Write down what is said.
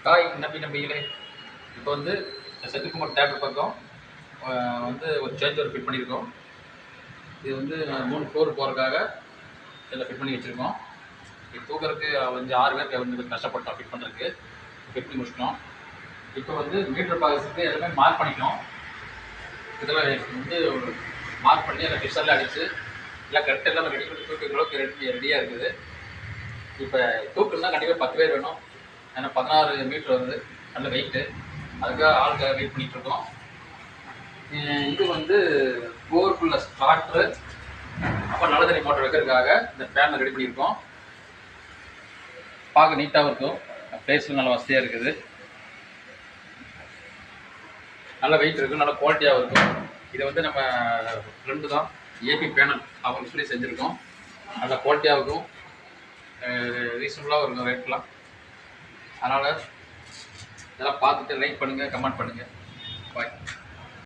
Hi நம்பிகளே. இப்போ வந்து செத்துக்குமார் theatre பக்கம் வந்து ஒரு சேஞ்ச் ஒரு ஃபிட் பண்ணியிருக்கோம். இது வந்து 3 ஃப்ளோர் போகிறதுக்காக இதில் ஃபிட் பண்ணி வச்சுருக்கோம். இது தூக்கிறதுக்கு கொஞ்சம் 6 பேருக்கு வந்து கஷ்டப்பட்டோம் ஃபிட் பண்ணுறதுக்கு. ஃபிட் பண்ணி முடிச்சிட்டோம். இப்போ வந்து மீட்டர் பாக்ஸுக்கு எல்லாமே மார்க் பண்ணிட்டோம். இதில் வந்து மார்க் பண்ணி அதில் ஃபிஷரில் அடித்து எல்லாம் கரெக்டாக எல்லாம் ரெடி பண்ணி தூக்குற அளவுக்கு ரெடியாக இருக்குது. இப்போ தூக்குன்னா கண்டிப்பாக 10 பேர் வேணும். ஏன்னா 16 மீட்ரு வருது, நல்ல வெயிட்டு. அதுக்காக ஆளுக்காக வெயிட் பண்ணிகிட்ருக்கோம். இது வந்து போருக்குள்ள ஸ்டார்ட்ரு, அப்புறம் நல்ல தண்ணி மோட்டர் வைக்கிறதுக்காக இந்த ஃபேனை ரெடி பண்ணியிருக்கோம். பார்க்க நீட்டாகவும் இருக்கும், பிளேஸில் நல்ல வசதியாக இருக்குது, நல்ல வெயிட் இருக்கும், நல்ல குவாலிட்டியாகவும் இருக்கும். இதை வந்து நம்ம ஃப்ரெண்டு தான் ஏபி பேனல் அவங்க சொல்லி செஞ்சுருக்கோம். நல்ல குவாலிட்டியாக இருக்கும், ரீசனபுளாகவும் இருக்கும் ரேட்லாம். அதனால் இதெல்லாம் பார்த்துட்டு லைக் பண்ணுங்கள், கமெண்ட் பண்ணுங்கள். பாய்.